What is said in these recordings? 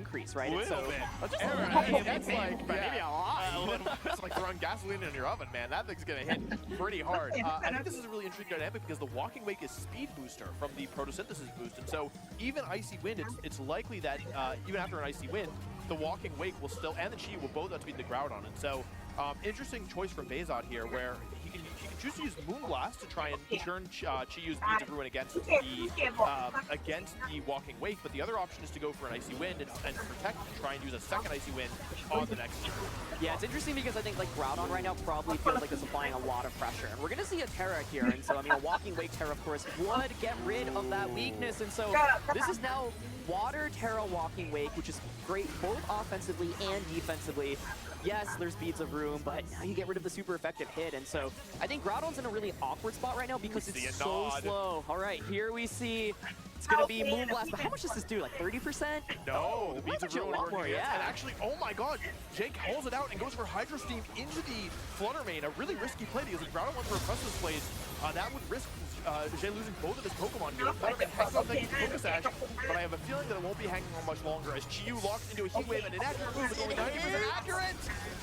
increase, right? A little so, bit. just Aaron, a couple that's maybe, like, but maybe a lot. a little bit. It's like throwing gasoline in your oven, man. That thing's gonna hit pretty hard. I think this is a really interesting dynamic because the Walking Wake is speed booster from the photosynthesis boost, and so even Icy Wind, it's likely that even after an Icy Wind, the Walking Wake will still, and the Chi will both outspeed the Groudon, and so interesting choice from Bezod here, where he can choose to use Moonblast to try and turn Chi-Yu's Beads of Ruin against the Walking Wake, but the other option is to go for an Icy Wind and protect and try and use a second Icy Wind on the next turn. Yeah, it's interesting because I think like Groudon right now probably feels like it's applying a lot of pressure. And we're going to see a Terra here, and so I mean a Walking Wake Terra of course would get rid of that weakness, and so this is now Water Terra Walking Wake, which is great both offensively and defensively. Yes, there's Beads of Ruin, but now you get rid of the super effective hit, and so I think Groudon's in a really awkward spot right now because it's so slow. All right, here we see it's going to be Moonblast, but how much does this do, like 30%? No, the Beads of Ruin a lot more, yeah. And actually, oh my god, Jake calls it out and goes for Hydro Steam into the Flutter Mane, a really risky play because if Groudon went for Oppressive Blade, that would risk Jay losing both of his Pokemon here. Flutter Mane hangs on thanks to Focus Sash, but I have a feeling that it won't be hanging on much longer as Chi-Yu locks into a Heat Wave, and an inaccurate move is only 90% accurate!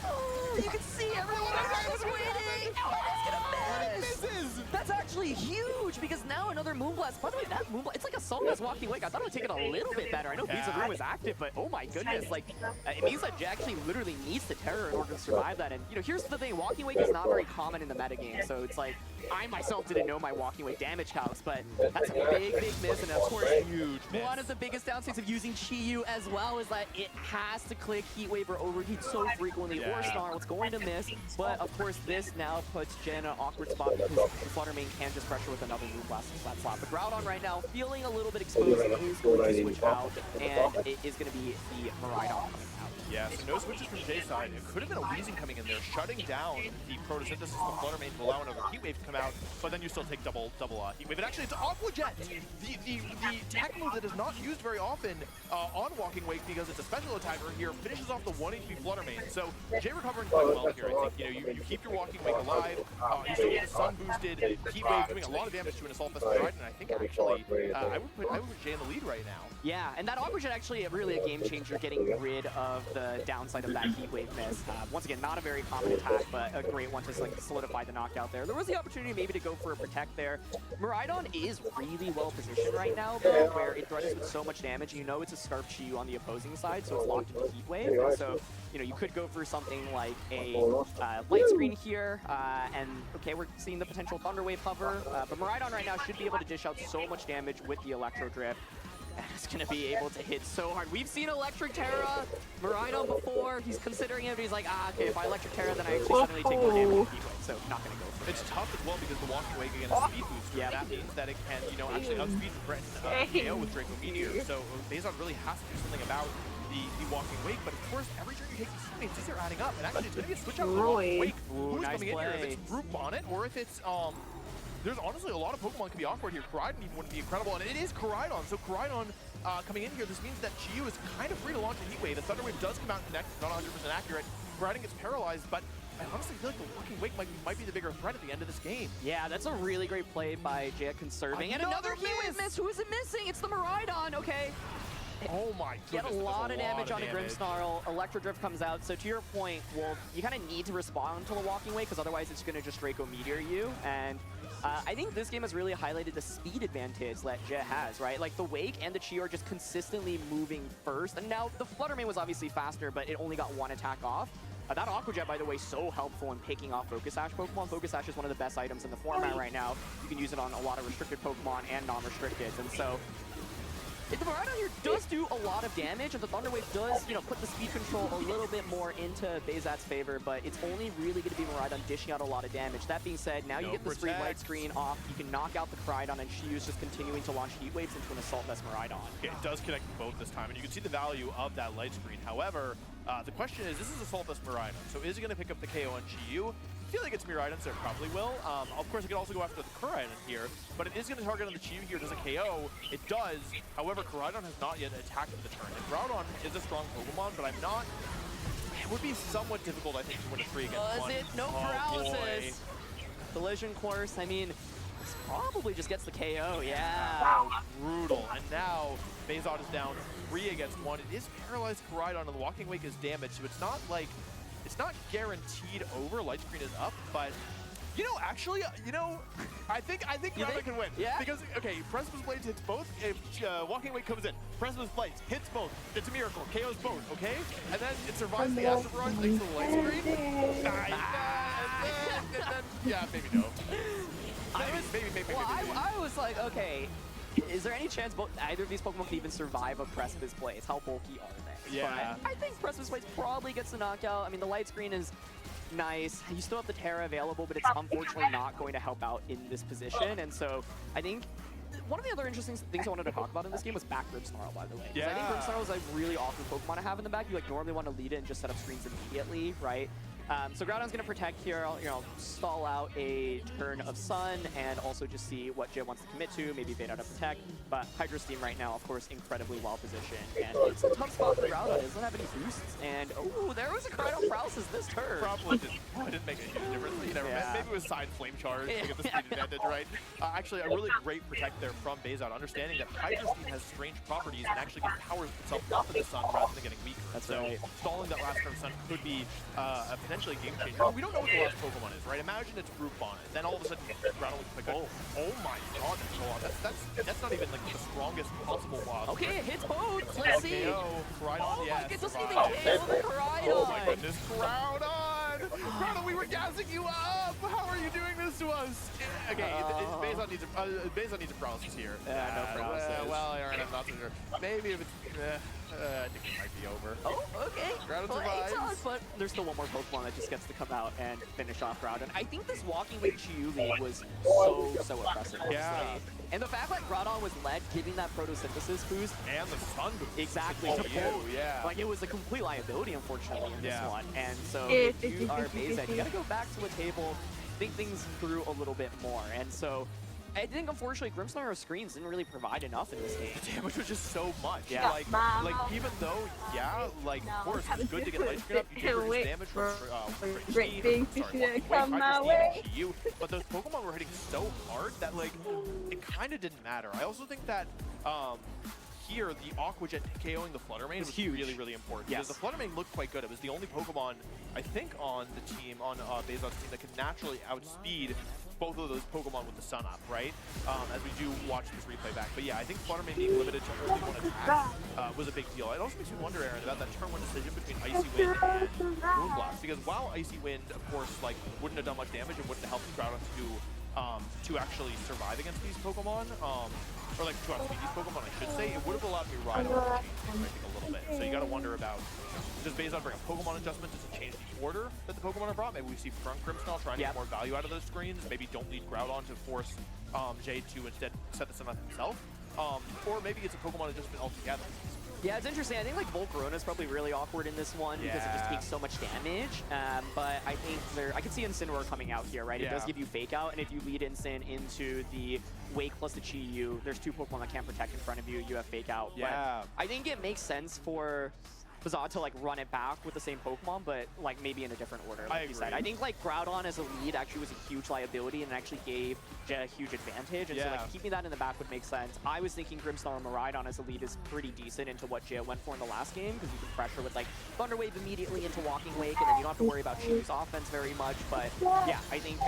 Oh, you can see everyone was waiting! Oh, it's gonna miss! Misses! That's actually huge because now another Moonblast. By the way, that Moonblast, it's like a Sunless Walking Wake. I thought it would take it a little bit better. I know Beads of Ruin was active, but oh my goodness, like, it means that Jay actually literally needs to Terror in order to survive that. And, you know, here's the thing, Walking Wake is not very common in the metagame, so it's like, I myself didn't know my Walking Wake damage calcs, but that's a big, big miss, and of course, huge miss. One of the biggest downsides of using Chi-Yu as well is that it has to click Heat Wave or Overheat so frequently, or Snarl, it's going to miss, but of course, this now puts Jay in an awkward spot because the Flutter Mane can just pressure with another Moonblast in that slot. But Groudon right now, feeling a little bit exposed, is going to switch out, and it is going to be the Miraidon coming out. Yeah, so no switches from Jay's side. It could have been a Weezing coming in there, shutting down the Photosynthesis of the Flutter Mane to allow another Heat Wave to come out, but then you still take double Heat Wave. And actually, it's Aqua Jet, the tech move that is not used very often on Walking Wake because it's a special attacker here, finishes off the 1 HP Flutter Mane. So Jay recovering quite well here. I think, you know, you keep your Walking Wake alive, you still get a Sun boosted Heat Wave doing a lot of damage to an Assault Vest Miraidon, and I think actually, I would put Jay in the lead right now. Yeah, and that Aqua Jet actually really a game changer, getting rid of the downside of that Heat Wave miss. Once again, not a very common attack, but a great one to like solidify the knockout there. There was the opportunity maybe to go for a Protect there. Miraidon is really well positioned right now, though, where it threatens with so much damage. You know it's a Scarf Chi-Yu on the opposing side, so it's locked into Heat Wave. And so, you know, you could go for something like a Light Screen here, and okay, we're seeing the potential Thunder Wave hover, but Miraidon right now should be able to dish out so much damage with the Electro Drift. And it's going to be able to hit so hard. We've seen Electric Terra, Miraidon before. He's considering it, but he's like, okay, if I Electric Terra, then I actually suddenly take more damage with Heat Wave, so not going to go for it. It's tough as well because the Walking Wake against Speed Boost. Yeah, that means that it can, you know, actually outspeed and threaten KO with Draco Meteor. So Bezod really has to do something about the Walking Wake, but of course, every turn you take these teammates, these are adding up. And actually, it's going to be a switch out for the Walking Wake. Who's coming in here? If it's Group Bonnet or if it's, there's honestly a lot of Pokemon can be awkward here. Koraidon even would be incredible, and it is Koraidon. So Koraidon coming in here, this means that Chi-Yu is kind of free to launch a Heat Wave. The Thunder Wave does come out and connect, it's not 100% accurate. Koraidon gets paralyzed, but I honestly feel like the Walking Wake might be the bigger threat at the end of this game. Yeah, that's a really great play by Jay conserving. And another Heat Wave miss! Who is it missing? It's the Miraidon, okay. Oh my goodness. Get a lot of damage on a Grimmsnarl. Electro Drift comes out. So to your point, well, you kind of need to respond to the Walking Wake because otherwise it's going to just Draco Meteor you. And I think this game has really highlighted the speed advantage that Jay has, right? Like the Wake and the Chi are just consistently moving first. And now the Flutter Mane was obviously faster, but it only got one attack off. That Aqua Jet, by the way, so helpful in picking off Focus Sash Pokemon. Focus Sash is one of the best items in the format right now. You can use it on a lot of restricted Pokemon and non-restricted. And so the Miraidon here does do a lot of damage, and the Thunder Wave does, you know, put the speed control a little bit more into Bezat's favor, but it's only really going to be Miraidon dishing out a lot of damage. That being said, now you get the Spree Light Screen off, you can knock out the Koraidon, and Chi-Yu's just continuing to launch Heat Waves into an Assault Vest Miraidon. It does connect both this time, and you can see the value of that Light Screen. However, the question is, this is Assault Vest Miraidon, so is it going to pick up the KO on Chi-Yu? I feel like it's Miraidon, so it probably will. Of course, it can also go after the Koraidon here, but it is going to target on the Chi-Yu here. Does it KO? It does. However, Koraidon has not yet attacked for the turn. And Groudon is a strong Pokemon, but I'm not... It would be somewhat difficult, I think, to win a 3 against 1. Does it? No paralysis. Collision Course, I mean, This probably just gets the KO, yeah. Wow, brutal. And now Bezod is down 3 against 1. It is paralyzed Koraidon, and the Walking Wake is damaged, so it's not like, it's not guaranteed over. Light screen is up, but you know, actually, you know, I think Koraidon can win. Yeah. Because, okay, Precipice Blades hits both. If Walking Wake comes in, Precipice Blades hits both. It's a miracle. KOs both, okay? And then it survives the Acid Barrage thanks to the light screen. And then, yeah, maybe no. Maybe. I was like, okay, is there any chance either of these Pokemon can even survive a Precipice Blades? How bulky are they? Yeah. But I think Precipice Blades probably gets the knockout. I mean, the light screen is nice. You still have the Terra available, but it's unfortunately not going to help out in this position. And so I think one of the other interesting things I wanted to talk about in this game was back Grimmsnarl, by the way. Yeah. I think Grimmsnarl is a really awesome Pokemon to have in the back. You like normally want to lead it and just set up screens immediately, right? So Groudon's going to protect here. I'll, stall out a turn of Sun and also just see what Jay wants to commit to, maybe bait out a Protect. But Hydro Steam right now, of course, incredibly well positioned. And it's a tough spot for Groudon. It doesn't have any boosts. And, oh, there was a Koraidon paralysis this turn. Probably didn't make a huge difference. But you never know. Maybe it was side Flame Charge to get the speed advantage, right? Actually, a really great Protect there from Bezod, understanding that Hydro Steam has strange properties and actually can power itself off of the Sun rather than getting weaker. That's so right. Stalling that last turn Sun could be a potentially game changer. We don't know what the last Pokemon is, right? Imagine it's Groupon, and then all of a sudden Groudon will pick up. Oh my god, that's not even like the strongest possible loss. Okay, it hits both. Let's see. Koraidon, Oh yes, my, it doesn't even survived. KO the Koraidon. Oh my goodness, Groudon! Groudon, we were gassing you up! How are you doing this to us? Okay, Bezod needs a paralysis here. No paralysis. Well, Aaron, I'm not so sure. Maybe if it's... I think it might be over. Oh, okay. Groudon Well, survives. but there's still one more Pokemon that just gets to come out and finish off Groudon. I think this Walking Wake Chiyu lead was so impressive. Yeah. Honestly. And the fact that Groudon was led, giving that photosynthesis boost. And the Sun boost. Exactly. Oh, to both. yeah. Like, it was a complete liability, unfortunately, in this one. And so, If if you are Bezod, you gotta go back to a table, think things through a little bit more. And so, I think, unfortunately, Grimmsnarl's screens didn't really provide enough in this game. The damage was just so much. Yeah. Like even though, of course, it's good to get light screen up. You can reduce damage from great things to come my way. But those Pokemon were hitting so hard that, like, it kind of didn't matter. I also think that, here, the Aqua Jet KOing the Fluttermane was huge. really important. Yes. Because the Fluttermane looked quite good. It was the only Pokemon, I think, on the team, on Bezod's team, that could naturally outspeed both of those Pokemon with the Sun up, right? As we do watch this replay back. But yeah, I think Fluttermane being limited to only one attack was a big deal. It also makes me wonder, Aaron, about that turn one decision between Icy Wind and Moonblast. Because while Icy Wind, of course, like, wouldn't have done much damage and wouldn't have helped Groudon to actually survive against these Pokemon, or like to outspeed these Pokemon, I should say, it would have allowed me to ride over the chain, I think, a little bit. So you got to wonder about, does Bezod bring a Pokemon adjustment? Does it change the order that the Pokemon are brought? Maybe we see front Grimmsnarl trying to get more value out of those screens. Maybe don't lead Groudon to force Jade to instead set the Sun up himself. Or maybe it's a Pokemon adjustment altogether. Yeah, it's interesting. I think like Volcarona is probably really awkward in this one because it just takes so much damage. But I think I can see Incineroar coming out here, right? It does give you Fake Out, and if you lead Incin into the Wake plus the Chi-Yu, there's two Pokemon that can't protect in front of you. You have Fake Out. Yeah. But I think it makes sense for Bezod to like run it back with the same Pokemon, but like maybe in a different order, like you said. I think like Groudon as a lead actually was a huge liability and actually gave Jay a huge advantage, and so like keeping that in the back would make sense. I was thinking Grimmsnarl and Miraidon as a lead is pretty decent into what Jay went for in the last game, because you can pressure with like Thunder Wave immediately into Walking Wake, and then you don't have to worry about Chiyu's offense very much. But yeah, I think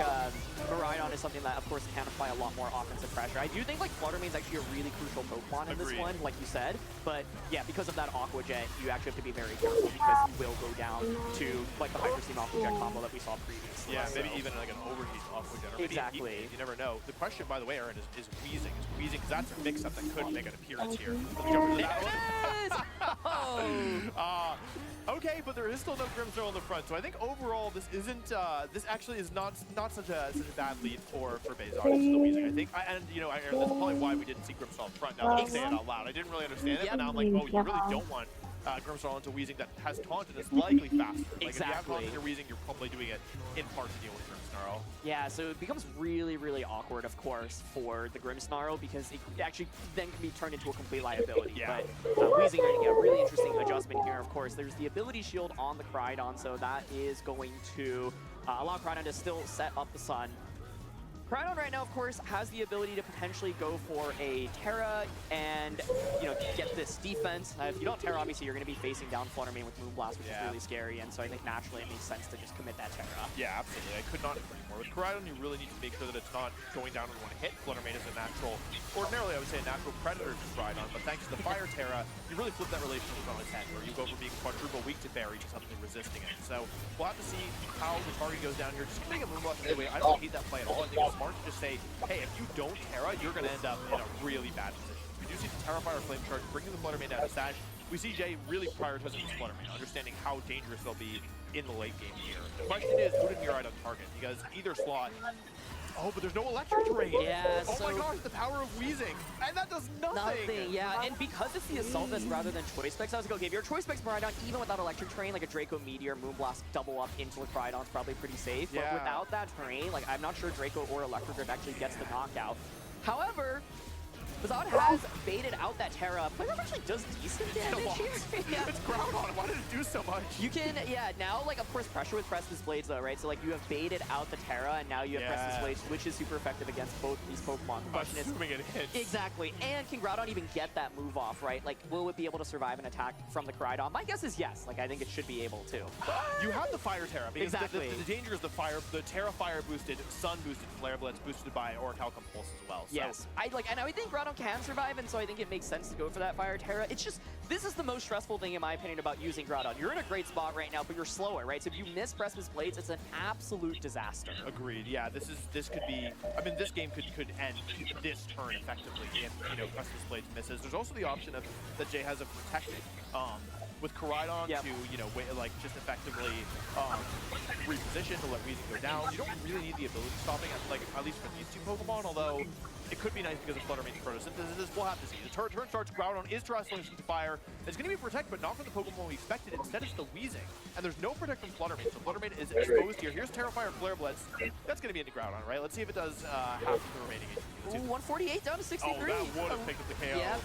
Miraidon is something that of course can apply a lot more offensive pressure. I do think like Fluttermane's actually a really crucial Pokemon in this one, like you said. But yeah, because of that Aqua Jet, you actually have to be very careful because you will go down to like the Hydro Steam Aqua Jet combo that we saw previously. Yeah, maybe even like an overheat Aqua Jet. Or maybe you never know. The question, by the way, Aaron, is Weezing. Is Weezing, because that's a mix-up that could make an appearance here. Okay, but there is still no Grimmsnarl in the front, so I think overall this isn't. This actually is not such a bad lead for Bezod. It's still Weezing, I think. And you know, Aaron, that's probably why we didn't see Grimmsnarl in front. Now that I'm saying it out loud, I didn't really understand it, but now I'm like, oh, you really don't want Grimmsnarl into Weezing that has taunt and is likely faster. Like, if you have taunt and you're Weezing, you're probably doing it in part to deal with Grimmsnarl. Yeah, so it becomes really awkward, of course, for the Grimmsnarl, because it actually then can be turned into a complete liability. Yeah. But Weezing, a really interesting adjustment here, of course. There's the ability shield on the Koraidon, so that is going to allow Koraidon to still set up the Sun. Crydon right now, of course, has the ability to potentially go for a Terra and, you know, get this defense. If you don't Terra, obviously, you're going to be facing down Fluttermane with Moonblast, which is really scary. And so I think naturally it makes sense to just commit that Terra. Yeah, absolutely. I could not agree more. With Crydon, you really need to make sure that it's not going down in one hit. Fluttermane is a natural, ordinarily I would say a natural predator to Crydon, but thanks to the Fire Terra, you really flip that relationship on its head, where you go from being quadruple weak to Barry to suddenly resisting it. So we'll have to see how the target goes down here. Just getting a Moonblast anyway, I don't hate that play at all. I think it's smart to just say, hey, if you don't Terra, you're going to end up in a really bad position. We do see the Terrafire Flame Charge bringing the Fluttermane down to Sash. We see Jay really prioritizing this Fluttermane, understanding how dangerous they'll be in the late game here. The question is, who did Mirai on target? Because either slot... Oh, but there's no electric terrain. Yeah, oh my gosh, the power of Wheezing. And that does nothing. Yeah, and because it's the Assault Vest rather than Choice Specs, I was like, okay, if your Choice Specs Miraidon, even without electric terrain, like a Draco Meteor, Moonblast, double up into a Crydon is probably pretty safe. Yeah. But without that terrain, like, I'm not sure Draco or Electro Drift actually gets the knockout. However, Bazad has baited out that Terra. Player actually does decent damage here. Yeah. It's Groudon. Why did it do so much? You can, yeah, now, like, of course, pressure with Precipice Blades, though, right? So, like, you have baited out the Terra, and now you have Precipice Blades, which is super effective against both these Pokemon. The question is, assuming it hits. Exactly. And can Groudon even get that move off, right? Like, will it be able to survive an attack from the Crydon? My guess is yes. Like, I think it should be able to. You have the Fire Terra, because exactly. the danger is the Terra Fire boosted, Sun boosted, Flare Blitz boosted by Orichalcum Pulse as well. So. Yes. And I think Groudon can survive, and so I think it makes sense to go for that Fire Terra. It's just, this is the most stressful thing, in my opinion, about using Groudon. You're in a great spot right now, but you're slower, right? So if you miss Precipice Blades, it's an absolute disaster. Agreed. Yeah, this could be, I mean, this game could end this turn effectively if, you know, Precipice Blades misses. There's also the option of that Jay has a protected with Crydon to, you know, like just effectively reposition to let Weezing go down. You don't really need the ability stopping, at least for these two Pokemon, although it could be nice because of Fluttermane's photosynthesis. We'll have to see. The turn starts, Groudon is wrestling some fire. It's going to be Protect, but not from the Pokemon we expected. Instead, it's the Weezing. And there's no Protect from Fluttermane, so Fluttermane is exposed here. Here's Terrafire Flare Blitz. That's going to be into Groudon, right? Let's see if it does half of the remaining HP. Ooh, 148 down to 63. Oh, that would have picked up the KO. Yeah.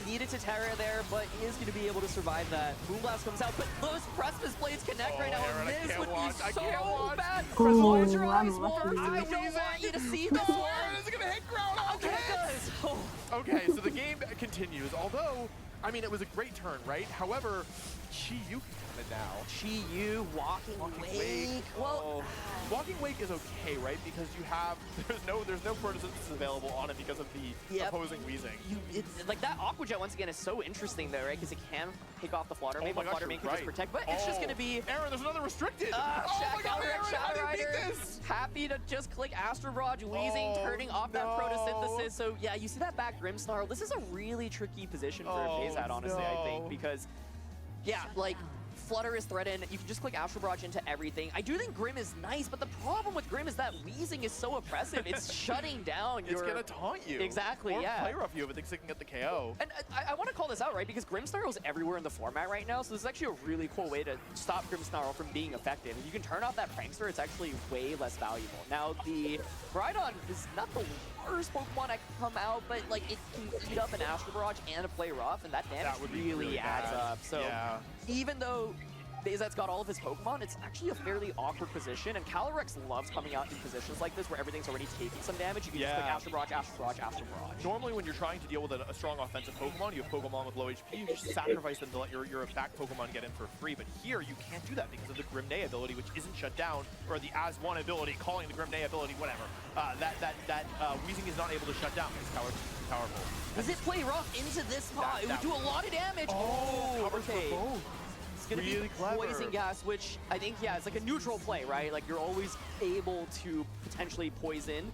Needed to Terra there, but he is going to be able to survive that. Moonblast comes out, but those Precipice Blades connect right now, and this would be so bad. Close your eyes, Warren. I don't want you to see this one. It's going to hit Groudon. Okay, it does. Oh. Okay, so the game continues, although, I mean, it was a great turn, right? However, Chi-Yu can come in now. Chi-Yu, Walking Wake. Well, Walking Wake is okay, right? Because you have, there's no photosynthesis available on it because of the opposing Weezing. It's like that Aqua Jet, once again, is so interesting though, right? Because it can pick off the Fluttermane, but Fluttermane can just protect. But it's just going to be... Aaron, there's another restricted! Oh my god, Aaron, how did you beat this? Happy to just click Astro Barrage, Weezing, turning off that photosynthesis. So yeah, you see that back Grimmsnarl. This is a really tricky position for Bazad, honestly, I think, because yeah, like, Flutter is threatened. You can just click Astro Barrage into everything. I do think Grimm is nice, but the problem with Grimm is that Weezing is so oppressive. It's shutting down your... It's going to taunt you. Exactly, or yeah. play rough you if it thinks it can get the KO. And I want to call this out, right? Because Grimmsnarl is everywhere in the format right now, so this is actually a really cool way to stop Grimmsnarl from being effective. If you can turn off that Prankster, it's actually way less valuable. Now, the Groudon is not the worst Pokemon that can come out, but like it can eat up an Astro Barrage and a play rough, and that damage really adds up. So even though Bazad's got all of his Pokemon, it's actually a fairly awkward position, and Calyrex loves coming out in positions like this where everything's already taking some damage. You can just click Astro Barrage, Astro Barrage, Astro Barrage. Normally when you're trying to deal with a strong offensive Pokemon, you have Pokemon with low HP, you just sacrifice them to let your back Pokemon get in for free, but here you can't do that because of the Grimnay ability, which isn't shut down, or the As-1 ability, calling the Grimnay ability, whatever. Weezing is not able to shut down because Calyrex is powerful. Does it play rough into this spot? It would do a lot of damage. Oh, okay. It's going to be Poison Gas, which I think, yeah, it's like a neutral play, right? Like, you're always able to potentially poison.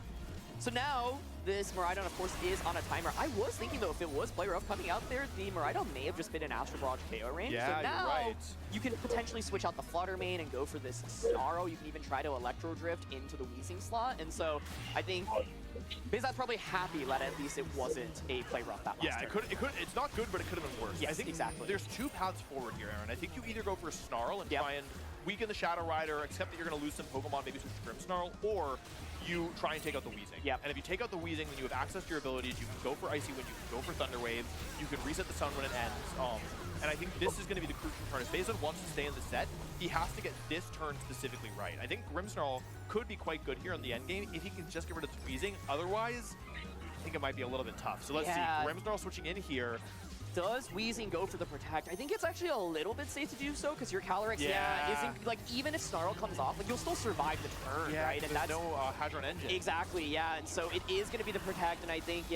So now, this Miraidon, of course, is on a timer. I was thinking, though, if it was Play Rough coming out there, the Miraidon may have just been an Astro Barrage KO range. Yeah, so now, you're right. You can potentially switch out the Fluttermane and go for this Snarl. You can even try to Electro Drift into the Weezing slot. And so, I think Bazad's probably happy that at least it wasn't a Play Rough that last turn. It's not good, but it could have been worse. Yes, I think exactly. There's two paths forward here, Aaron. I think you either go for a Snarl and try and weaken the Shadow Rider, except that you're going to lose some Pokemon, maybe switch to Grimmsnarl, or you try and take out the Weezing. And if you take out the Weezing, then you have access to your abilities. You can go for Icy Wind, you can go for Thunder Wave, you can reset the Sun when it ends. And I think this is going to be the crucial turn. If Bezod wants to stay in the set, he has to get this turn specifically right. I think Grimmsnarl could be quite good here in the end game if he can just get rid of the freezing. Otherwise, I think it might be a little bit tough. So let's see. Grimmsnarl switching in here. Does Weezing go for the protect? I think it's actually a little bit safe to do so because your Calyrex, isn't like even if Snarl comes off, like you'll still survive the turn, right? And that's no Hadron engine. Exactly, yeah. And so it is going to be the protect, and I think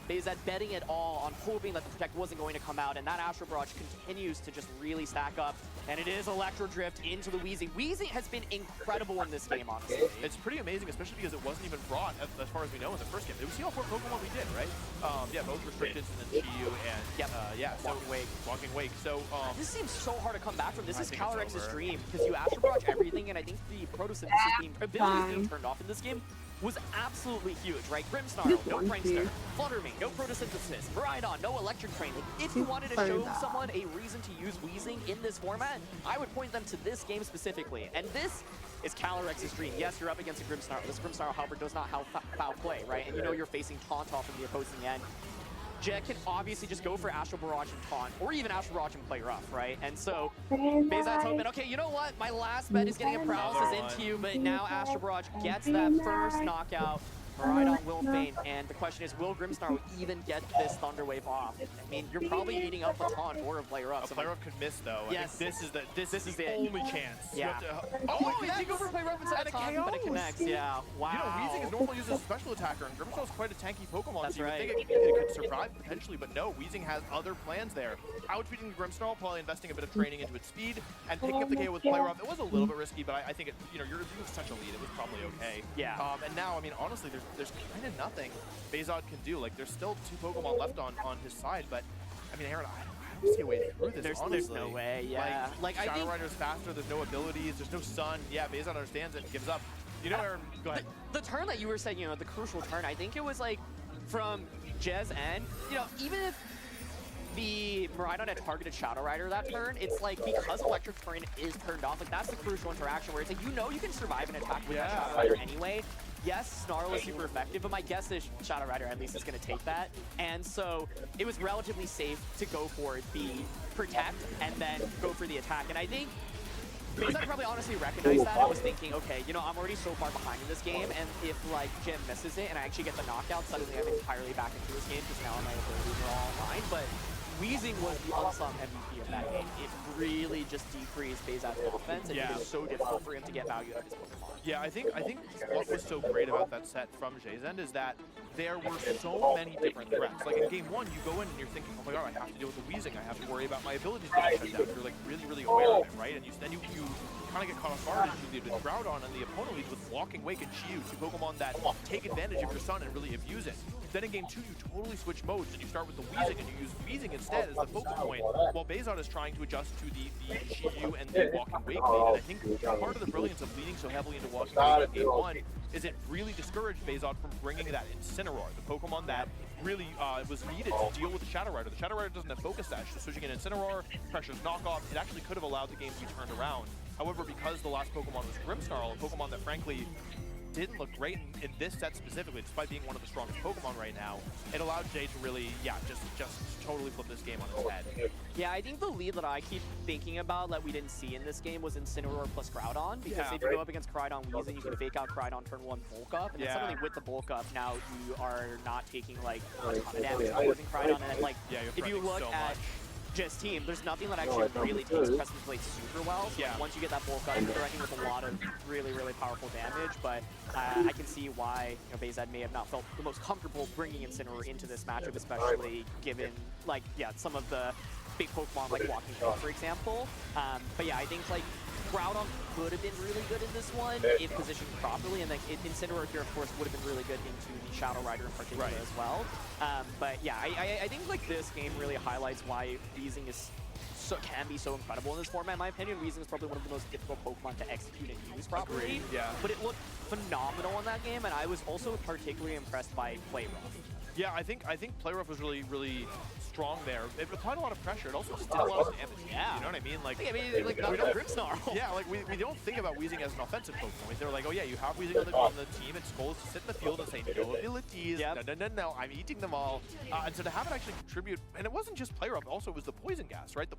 Bezod betting it all on hoping that the protect wasn't going to come out, and that Astral Barrage continues to just really stack up. And it is Electro Drift into the Weezing. Weezing has been incredible in this game, honestly. It's pretty amazing, especially because it wasn't even brought as far as we know in the first game. We see all 4 Pokemon we did, right? Both Restricted and then Chiyu and Walking Wake. So this seems so hard to come back from. This is Calyrex's dream because you Astral Barrage everything, and I think the photosynthesis ability being turned off in this game was absolutely huge, right? Grimmsnarl, no Prankster. Fluttermane, no photosynthesis. Miraidon, no electric train. Like, if you wanted to show someone a reason to use Weezing in this format, I would point them to this game specifically. And this is Calyrex's dream. Yes, you're up against a Grimmsnarl. This Grimmsnarl, however, does not have foul play, right? And you know you're facing Taunt off from the opposing end. Jet can obviously just go for Astral Barrage and Taunt, or even Astral Barrage and play rough, right? And so, Bezod's hoping, okay, you know what? My last bet is getting a paralysis into you, but now Astral Barrage gets that first knockout. Miraidon will faint, and the question is, will Grimmsnarl even get this Thunder Wave off? I mean, you're probably eating up a Taunt or a Player Up. A Player Up could miss, though. Yes. This is the only chance. Yeah. You go for Player Up inside a Taunt, but it connects. Yeah. Wow. You know, Weezing is normally used as a special attacker, and Grimmsnarl's quite a tanky Pokemon. That's so you right. would think it could survive potentially, but no, Weezing has other plans there. Outspeeding Grimmsnarl, probably investing a bit of training into its speed, and picking up the KO with Player Up. It was a little bit risky, but I think it, you're such a lead, it was probably okay. Yeah. And now, I mean, honestly, there's kind of nothing Bezod can do. Like, there's still 2 Pokemon left on his side, but I mean, Aaron, I don't see a way through this. There's no way. Yeah. Like Shadow Rider's faster. There's no abilities. There's no sun. Yeah, Bezod understands it and gives up. You know, Aaron, go ahead. The turn that you were saying, the crucial turn, I think it was like from Jez end, even if the Miraidon had targeted Shadow Rider that turn, it's like because Electric Terrain is turned off, like that's the crucial interaction where it's like you can survive an attack with that Shadow Rider anyway. Yes, Snarl is super effective, but my guess is Shadow Rider at least is going to take that. And so it was relatively safe to go for the protect and then go for the attack. And I think Bezod probably honestly recognized that and was thinking, okay, I'm already so far behind in this game, and if like Jim misses it and I actually get the knockout, suddenly I'm entirely back into this game because now my abilities are all online. But Weezing was the unsung MVP of that game. It really just decreased Bezod's offense, and it was so difficult for him to get value out of his Pokemon. Yeah, I think what was so great about that set from Jay's end is that there were so many different threats. Like in game 1, you go in and you're thinking, oh my god, I have to deal with the Weezing. I have to worry about my abilities being shut down. You're like really, really aware of it, right? And then you kind of get caught off guard as you lead with Groudon, and the opponent leads with Walking Wake and Chiyu, 2 Pokemon that take advantage of your sun and really abuse it. Then in game 2, you totally switch modes and you start with the Weezing and you use Weezing instead as the focal point, while Bezod is trying to adjust to the Chiyu and the Walking Wake lead. And I think part of the brilliance of leading so heavily into Walking Wake in game 1 is it really discouraged Bezod from bringing that Incineroar, the Pokemon that really was needed to deal with the Shadow Rider. The Shadow Rider doesn't have Focus Sash, so switching in Incineroar, Pressure's knockoff, it actually could have allowed the game to be turned around. However, because the last Pokemon was Grimmsnarl, a Pokemon that frankly didn't look great in this set specifically, despite being one of the strongest Pokemon right now, it allowed Jay to really, just totally flip this game on its head. Yeah, I think the lead that I keep thinking about that we didn't see in this game was Incineroar plus Groudon, because if you go up against Groudon Weezing, you can fake out Groudon turn 1 bulk up, and then suddenly with the bulk up, now you are not taking like a ton of damage opposing Groudon, and then like, if you look at Just team, there's nothing that actually really takes Presence Blade super well. So once you get that bulk up, you're threatening with a lot of really, really powerful damage. But I can see why Bezod may have not felt the most comfortable bringing Incineroar into this matchup, especially given like some of the big Pokemon like Walking Wake, for example. But yeah, I think like Groudon could have been really good in this one if positioned properly, and then Incineroar here, of course, would have been really good into the Shadow Rider in particular as well. But yeah, I think like this game really highlights why Weezing can be so incredible in this format. In my opinion, Weezing is probably one of the most difficult Pokemon to execute and use properly. But it looked phenomenal in that game, and I was also particularly impressed by Play Rough. Yeah, I think Play Rough was really, really strong there. It applied a lot of pressure. It also just did a lot of damage. Yeah. You know what I mean? Like we don't Grimmsnarl. Yeah, like we don't think about Weezing as an offensive Pokemon. They're like, oh yeah, you have Weezing on the team. Its goal is to sit in the field and say, no abilities, no, I'm eating them all. And so to have it actually contribute, and it wasn't just Play Rough, also it was the Poison Gas, right?